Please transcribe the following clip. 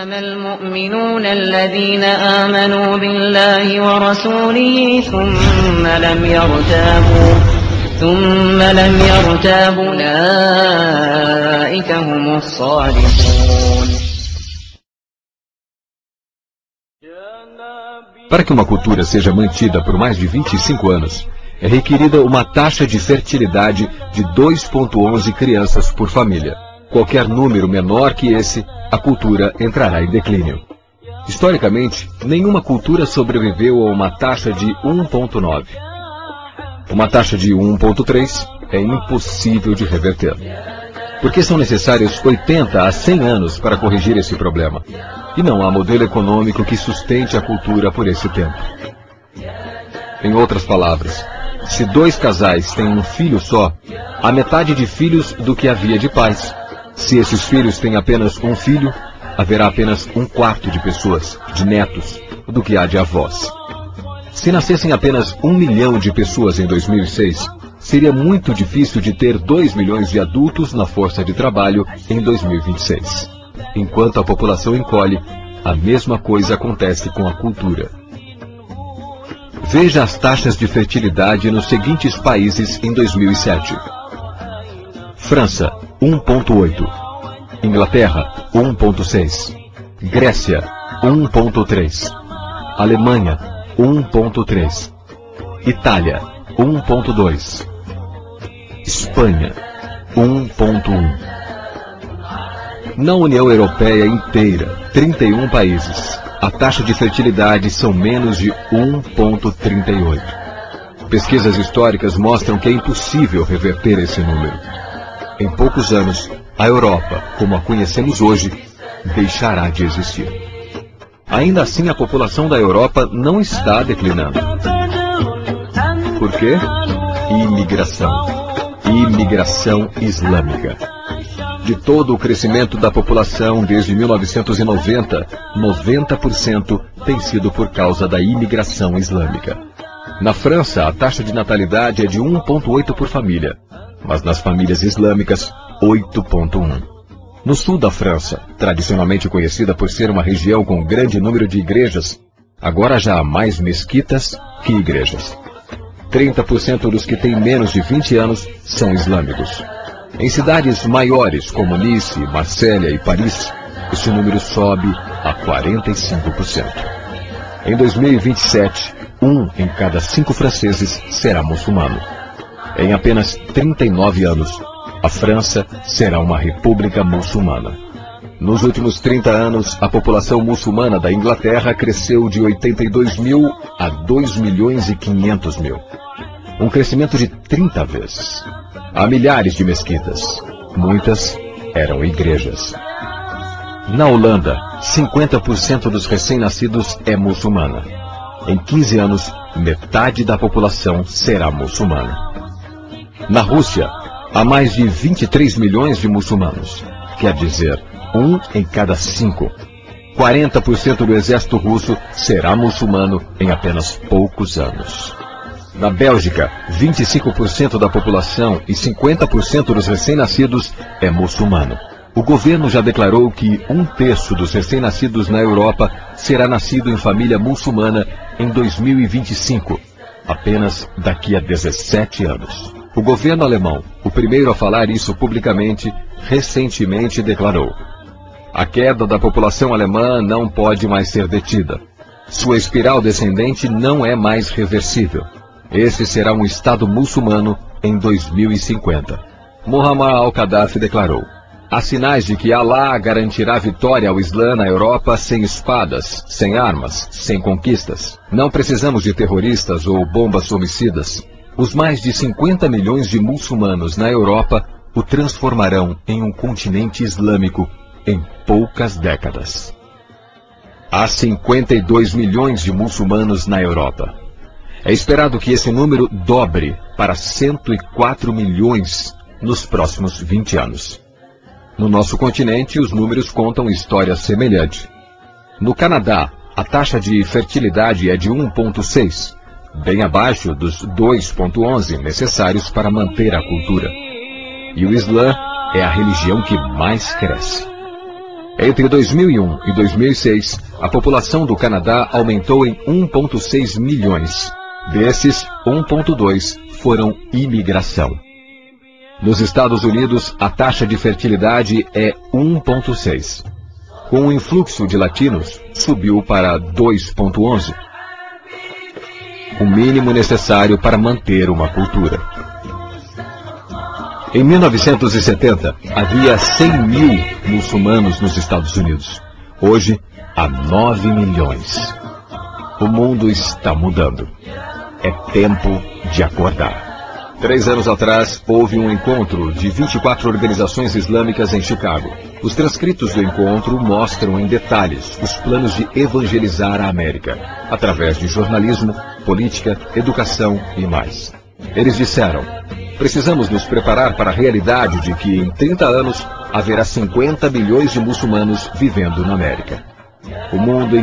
إنما المؤمنون الذين آمنوا بالله ورسوله ثم لم يرتابوا أولئك هم الصادقون. Para que uma cultura seja mantida por mais de 25 anos, é requerida uma taxa de fertilidade de 2,11 crianças por família. Qualquer número menor que esse, a cultura entrará em declínio. Historicamente, nenhuma cultura sobreviveu a uma taxa de 1,9. Uma taxa de 1,3 é impossível de reverter. Porque são necessários 80 a 100 anos para corrigir esse problema. E não há modelo econômico que sustente a cultura por esse tempo. Em outras palavras, se 2 casais têm um filho só, há metade de filhos do que havia de pais. Se esses filhos têm apenas um filho, haverá apenas 1/4 de pessoas, de netos, do que há de avós. Se nascessem apenas 1 milhão de pessoas em 2006, seria muito difícil de ter 2 milhões de adultos na força de trabalho em 2026. Enquanto a população encolhe, a mesma coisa acontece com a cultura. Veja as taxas de fertilidade nos seguintes países em 2007. França, 1,8. Inglaterra, 1,6. Grécia, 1,3. Alemanha, 1,3. Itália, 1,2. Espanha, 1,1. Na União Europeia inteira, 31 países, a taxa de fertilidade são menos de 1,38. Pesquisas históricas mostram que é impossível reverter esse número. Em poucos anos, a Europa, como a conhecemos hoje, deixará de existir. Ainda assim, a população da Europa não está declinando. Por quê? Imigração. Imigração islâmica. De todo o crescimento da população desde 1990, 90% tem sido por causa da imigração islâmica. Na França, a taxa de natalidade é de 1,8 por família, mas nas famílias islâmicas, 8,1. No sul da França, tradicionalmente conhecida por ser uma região com grande número de igrejas, agora já há mais mesquitas que igrejas. 30% dos que têm menos de 20 anos são islâmicos. Em cidades maiores como Nice, Marselha e Paris, esse número sobe a 45%. Em 2027, 1 em cada 5 franceses será muçulmano. Em apenas 39 anos, a França será uma república muçulmana. Nos últimos 30 anos, a população muçulmana da Inglaterra cresceu de 82 mil a 2.500.000. Um crescimento de 30 vezes. Há milhares de mesquitas. Muitas eram igrejas. Na Holanda, 50% dos recém-nascidos é muçulmana. Em 15 anos, metade da população será muçulmana. Na Rússia, há mais de 23 milhões de muçulmanos. Quer dizer, 1 em cada 5. 40% do exército russo será muçulmano em apenas poucos anos. Na Bélgica, 25% da população e 50% dos recém-nascidos é muçulmano. O governo já declarou que 1/3 dos recém-nascidos na Europa será nascido em família muçulmana em 2025, apenas daqui a 17 anos. O governo alemão, o primeiro a falar isso publicamente, recentemente declarou: a queda da população alemã não pode mais ser detida. Sua espiral descendente não é mais reversível. Esse será um Estado muçulmano em 2050. Muammar al-Gaddafi declarou: há sinais de que Alá garantirá vitória ao Islã na Europa sem espadas, sem armas, sem conquistas. Não precisamos de terroristas ou bombas homicidas. Os mais de 50 milhões de muçulmanos na Europa o transformarão em um continente islâmico em poucas décadas. Há 52 milhões de muçulmanos na Europa. É esperado que esse número dobre para 104 milhões nos próximos 20 anos. No nosso continente, os números contam história semelhante. No Canadá, a taxa de fertilidade é de 1,6, bem abaixo dos 2,11 necessários para manter a cultura. E o Islã é a religião que mais cresce. Entre 2001 e 2006, a população do Canadá aumentou em 1,6 milhões. Desses, 1,2 foram imigração. Nos Estados Unidos, a taxa de fertilidade é 1,6. Com o influxo de latinos, subiu para 2,11. O mínimo necessário para manter uma cultura. Em 1970, havia 100 mil muçulmanos nos Estados Unidos. Hoje, há 9 milhões. O mundo está mudando. É tempo de acordar. 3 anos atrás, houve um encontro de 24 organizações islâmicas em Chicago. Os transcritos do encontro mostram em detalhes os planos de evangelizar a América, através de jornalismo, política, educação e mais. Eles disseram: precisamos nos preparar para a realidade de que em 30 anos haverá 50 milhões de muçulmanos vivendo na América. O mundo